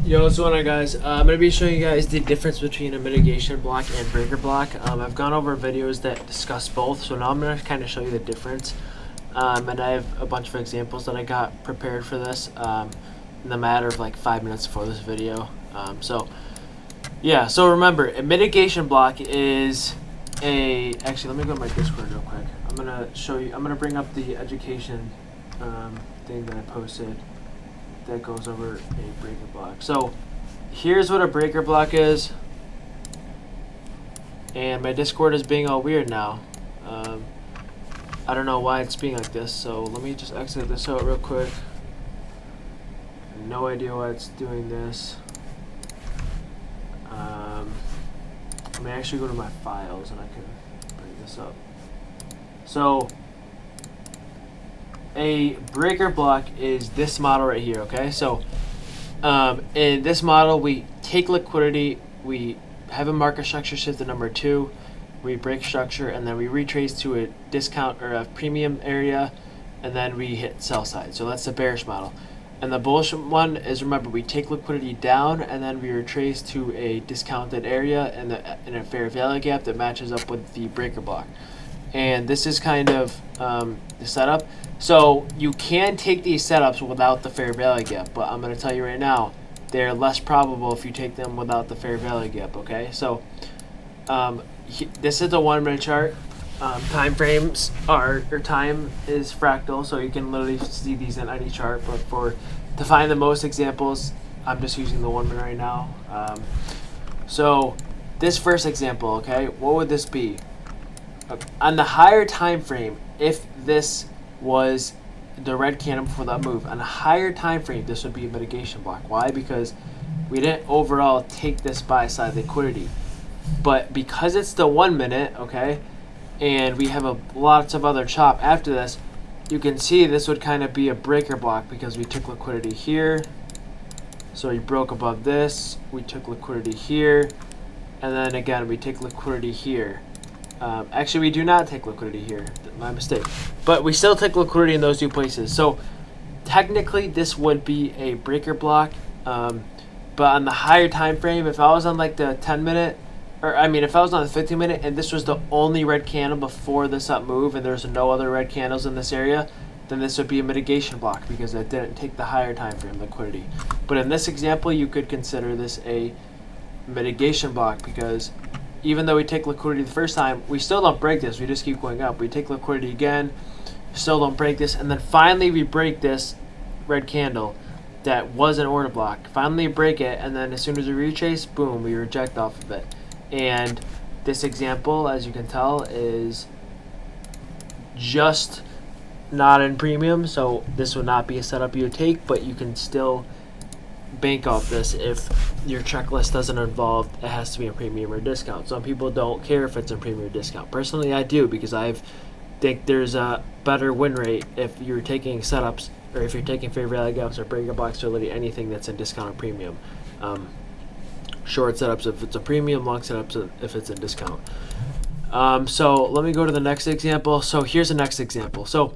Yo, what's going on, guys? I'm going to be showing you guys the difference between a mitigation block and breaker block. I've gone over videos that discuss both, so now I'm going to kind of show you the difference. And I have a bunch of examples that I got prepared for this in the matter of like 5 minutes before this video. So remember, a mitigation block is actually, let me go to my Discord real quick. I'm going to show you, I'm going to bring up the education thing that I posted that goes over a breaker block. So here's what a breaker block is, and my Discord is being all weird now. I don't know why it's being like this, so let me just exit this out real quick. No idea why it's doing this. Let me actually go to my files and I can bring this up. So a breaker block is this model right here, okay? So in this model, we take liquidity, we have a market structure shift to number 2, we break structure, and then we retrace to a discount or a premium area, and then we hit sell side. So that's the bearish model. And the bullish one is, remember, we take liquidity down, and then we retrace to a discounted area in a fair value gap that matches up with the breaker block. And this is kind of the setup. So you can take these setups without the fair value gap, but I'm going to tell you right now, they're less probable if you take them without the fair value gap, okay? So this is a 1 minute chart. Time frames time is fractal, so you can literally see these in any chart, but to find the most examples, I'm just using the 1 minute right now. So this first example, okay, what would this be? On the higher time frame, if this was the red candle before that move, on a higher time frame, this would be a mitigation block. Why? Because we didn't overall take this buy side liquidity, but because it's the 1 minute, okay, and we have lots of other chop after this, you can see this would kind of be a breaker block because we took liquidity here, so we broke above this, we took liquidity here, and then again we take liquidity here. Actually, we do not take liquidity here. My mistake. But we still take liquidity in those two places. So technically, this would be a breaker block. But on the higher time frame, if I was on like the 10 minute, if I was on the 15 minute and this was the only red candle before this up move and there's no other red candles in this area, then this would be a mitigation block because it didn't take the higher time frame liquidity. But in this example, you could consider this a mitigation block because even though we take liquidity the first time, we still don't break this. We just keep going up. We take liquidity again, still don't break this, and then finally we break this red candle that was an order block. Finally break it, and then as soon as we retrace, boom, we reject off of it. And this example, as you can tell, is just not in premium, so this would not be a setup you would take, but you can still bank off this if your checklist doesn't involve it has to be a premium or discount. Some people don't care if it's a premium or discount. Personally, I do because I think there's a better win rate if you're taking setups or if you're taking fair value gaps or breaker blocks or literally anything that's in discount or premium. Short setups if it's a premium, long setups if it's a discount. So let me go to the next example. So here's the next example. So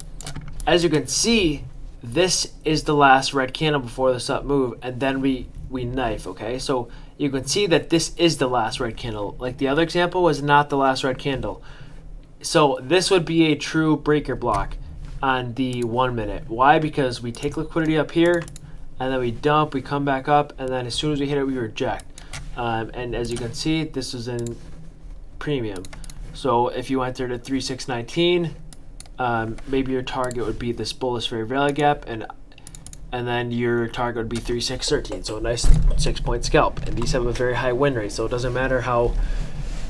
as you can see, this is the last red candle before this up move, and then we knife, okay? So you can see that this is the last red candle. Like the other example was not the last red candle. So this would be a true breaker block on the 1 minute. Why? Because we take liquidity up here, and then we dump, we come back up, and then as soon as we hit it, we reject. And as you can see, this is in premium. So if you entered at 3619, maybe your target would be this bullish fair value gap, and then your target would be 3613. So a nice 6-point scalp. And these have a very high win rate, so it doesn't matter how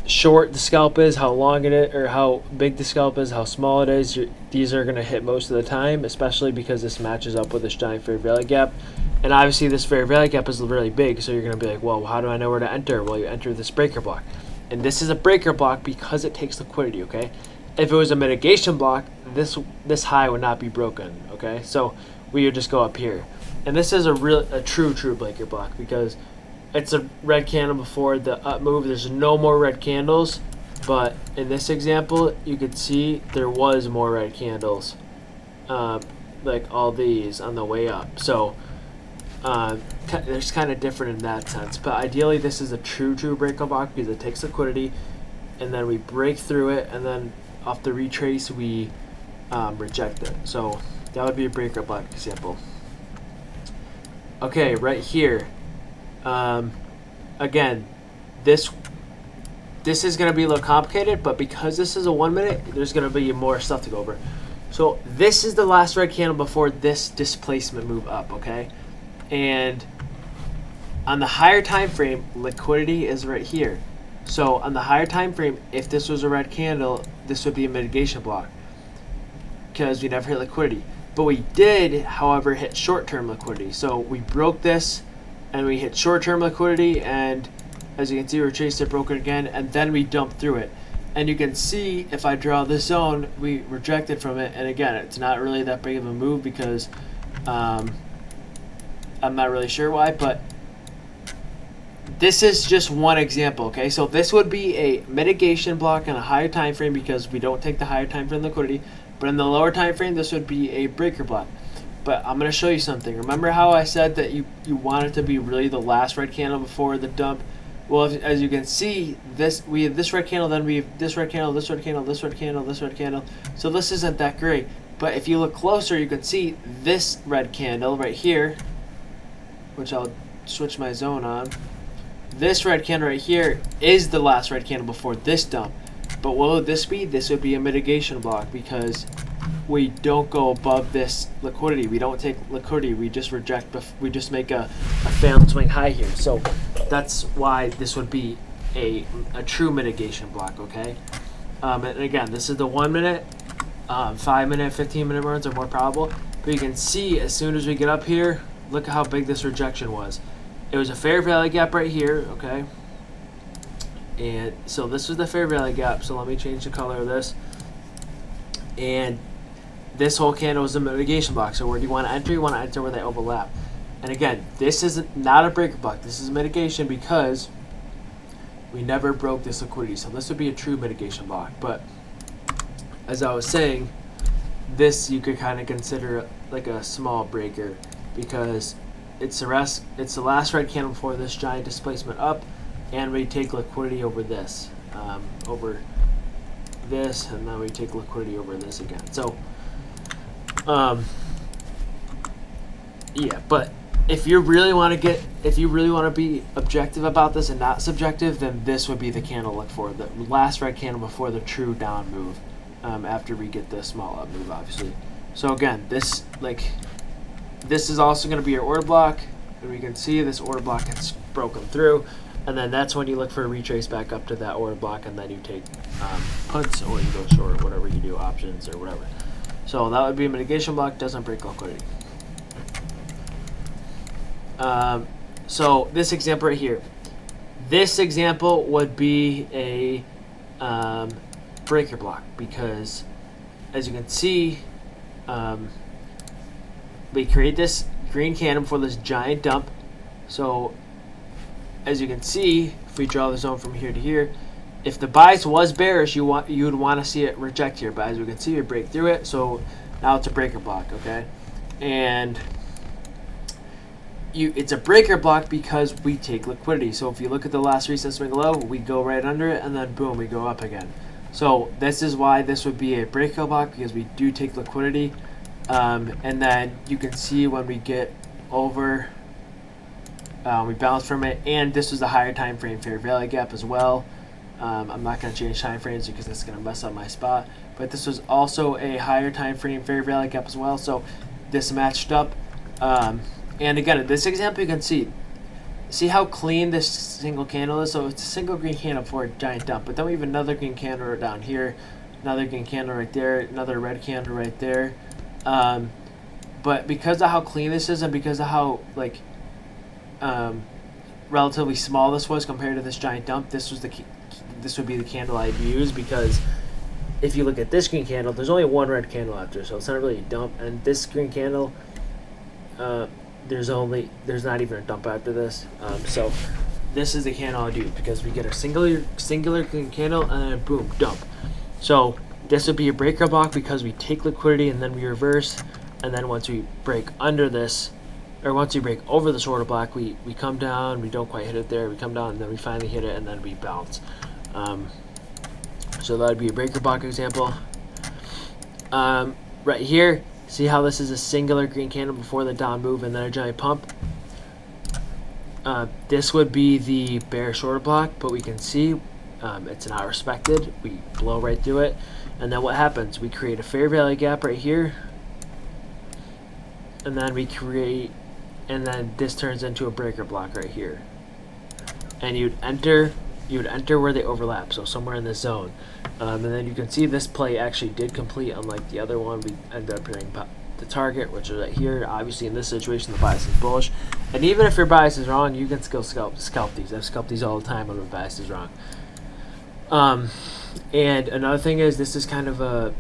short the scalp is, how long it is, or how big the scalp is, how small it is. These are going to hit most of the time, especially because this matches up with this giant fair value gap. And obviously this fair value gap is really big, so you're going to be like, well, how do I know where to enter? Well, you enter this breaker block. And this is a breaker block because it takes liquidity, okay? If it was a mitigation block, this high would not be broken, okay? So we would just go up here. And this is a true breaker block because it's a red candle before the up move. There's no more red candles, but in this example, you could see there was more red candles, like all these on the way up. So There's kind of different in that sense, but ideally this is a true breakout block because it takes liquidity, and then we break through it, and then off the retrace we reject it. So that would be a breakout block example. Okay, right here, again, this is going to be a little complicated, but because this is a 1 minute, there's going to be more stuff to go over. So this is the last red candle before this displacement move up, okay? And on the higher time frame, liquidity is right here. So on the higher time frame, if this was a red candle, this would be a mitigation block because we never hit liquidity. But we did, however, hit short-term liquidity. So we broke this and we hit short-term liquidity, and as you can see, we retraced it, broke it again, and then we dumped through it. And you can see if I draw this zone, we rejected from it, and again, it's not really that big of a move because I'm not really sure why, but this is just one example, okay? So this would be a mitigation block on a higher time frame because we don't take the higher time frame liquidity, but in the lower time frame, this would be a breaker block. But I'm going to show you something. Remember how I said that you want it to be really the last red candle before the dump? Well, as you can see, we have this red candle, then we have this red candle, this red candle, this red candle, this red candle. So this isn't that great. But if you look closer, you can see this red candle right here, which I'll switch my zone on. This red candle right here is the last red candle before this dump. But what would this be? This would be a mitigation block because we don't go above this liquidity. We don't take liquidity. We just reject. We just make a failed swing high here. So that's why this would be a true mitigation block. Okay. And again, this is the 1 minute, 5 minute, 15 minute runs are more probable. But you can see as soon as we get up here, look at how big this rejection was. It was a fair value gap right here. Okay. And so this was the fair value gap. So let me change the color of this. And this whole candle is a mitigation block. So where do you want to enter? You want to enter where they overlap. And again, this is not a breaker block. This is mitigation because we never broke this liquidity. So this would be a true mitigation block. But as I was saying, this you could kind of consider like a small breaker because it's the last red candle before this giant displacement up, and we take liquidity over this, and then we take liquidity over this again. So yeah, but if you really want to be objective about this and not subjective, then this would be the candle to look for, the last red candle before the true down move, after we get the small up move, obviously. So again, this is also going to be your order block, and we can see this order block gets broken through, and then that's when you look for a retrace back up to that order block, and then you take puts, or you go short, whatever you do, options or whatever. So that would be a mitigation block, doesn't break liquidity. So this example right here, this example would be a breaker block because, as you can see, we create this green candle for this giant dump. So as you can see, if we draw the zone from here to here, if the bias was bearish, you would want to see it reject here. But as you can see, we break through it. So now it's a breaker block, okay? And it's a breaker block because we take liquidity. So if you look at the last recent swing low, we go right under it, and then boom, we go up again. So this is why this would be a breaker block, because we do take liquidity. And then you can see when we get over, we bounce from it, and this was the higher time frame fair value gap as well. I'm not going to change time frames because it's going to mess up my spot, but this was also a higher time frame fair value gap as well. So this matched up, and again, in this example, you can see how clean this single candle is. So it's a single green candle for a giant dump, but then we have another green candle down here, another green candle right there, another red candle right there. But because of how clean this is, and because of how relatively small this was compared to this giant dump, this would be the candle I'd use, because if you look at this green candle, there's only one red candle after, so it's not really a dump. And this green candle, there's not even a dump after this. So this is the candle I do, because we get a singular green candle and then boom, dump. So this would be a breaker block because we take liquidity and then we reverse, and then once we break under this, or once we break over this order block, we come down, we don't quite hit it there, we come down, and then we finally hit it, and then we bounce. So that would be a breaker block example. Right here, see how this is a singular green candle before the down move and then a giant pump? This would be the bearish order block, but we can see it's not respected. We blow right through it, and then what happens? We create a fair value gap right here, and then then this turns into a breaker block right here, and you'd enter where they overlap, so somewhere in this zone. And then you can see this play actually did complete, unlike the other one. We ended up hitting the target, which is right here. Obviously, in this situation, the bias is bullish. And even if your bias is wrong, you can still scalp these. I've scalped these all the time when my bias is wrong. And another thing is, this is kind of a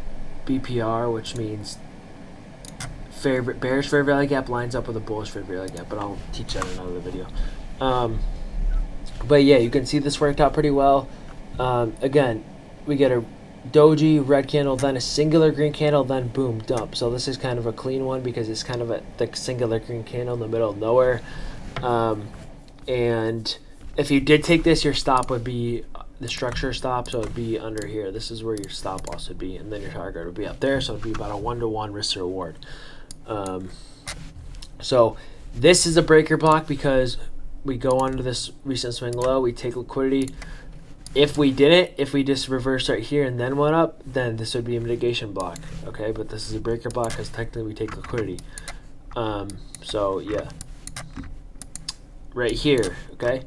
BPR, which means bearish fair value gap lines up with a bullish fair value gap, but I'll teach that in another video. But yeah, you can see this worked out pretty well. Again, we get a doji red candle, then a singular green candle, then boom, dump. So this is kind of a clean one because it's kind of the singular green candle in the middle of nowhere. And if you did take this, your stop would be the structure stop, so it would be under here. This is where your stop loss would be, and then your target would be up there, so it would be about a 1-to-1 risk to reward. So this is a breaker block because we go under this recent swing low, we take liquidity. If we just reversed right here and then went up, then this would be a mitigation block, okay? But this is a breaker block because technically we take liquidity. So yeah, right here, okay?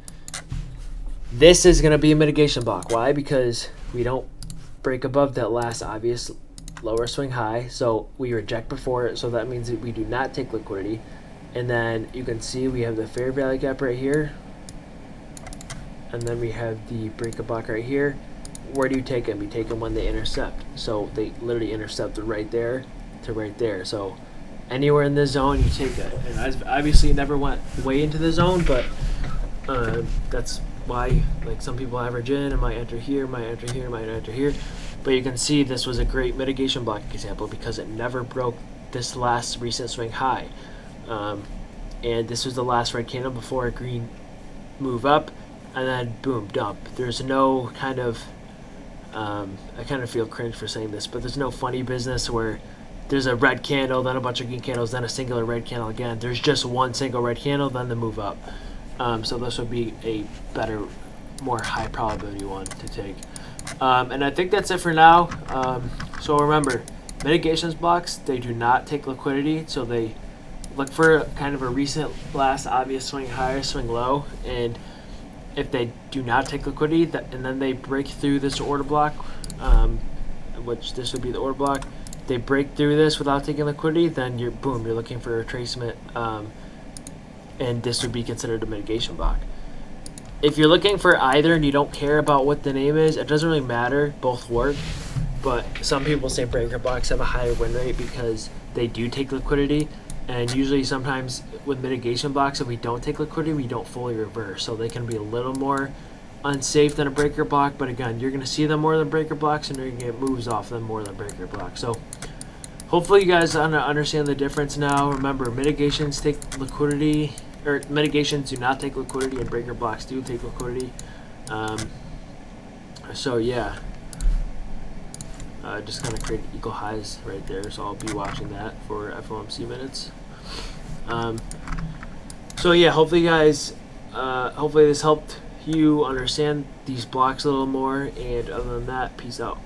This is gonna be a mitigation block. Why? Because we don't break above that last obvious lower swing high, so we reject before it, so that means that we do not take liquidity. And then you can see we have the fair value gap right here, and then we have the breaker block right here. Where do you take them? You take them when they intercept. So they literally intercept right there to right there. So anywhere in this zone, you take it. And I obviously never went way into the zone, but that's why, like, some people average in and might enter here, might enter here, might enter here. But you can see this was a great mitigation block example because it never broke this last recent swing high. And this was the last red candle before a green move up, and then boom, dump. There's no kind of I kind of feel cringe for saying this, but there's no funny business where there's a red candle, then a bunch of green candles, then a singular red candle again. There's just one single red candle, then the move up. So this would be a better, more high probability one to take. And I think that's it for now. So remember, mitigations blocks, they do not take liquidity, so they look for kind of a recent last obvious swing high or swing low, and if they do not take liquidity, and then they break through this order block, which this would be the order block, they break through this without taking liquidity, then you're looking for a retracement, and this would be considered a mitigation block. If you're looking for either and you don't care about what the name is, it doesn't really matter, both work. But some people say breaker blocks have a higher win rate because they do take liquidity. And usually sometimes with mitigation blocks, if we don't take liquidity, we don't fully reverse. So they can be a little more unsafe than a breaker block. But again, you're going to see them more than breaker blocks, and you're going to get moves off them more than breaker blocks. So hopefully you guys understand the difference now. Remember, mitigations take liquidity, or mitigations do not take liquidity, and breaker blocks do take liquidity. So yeah. Just kind of create equal highs right there, so I'll be watching that for FOMC minutes. So yeah, hopefully guys, hopefully this helped you understand these blocks a little more, and other than that, peace out.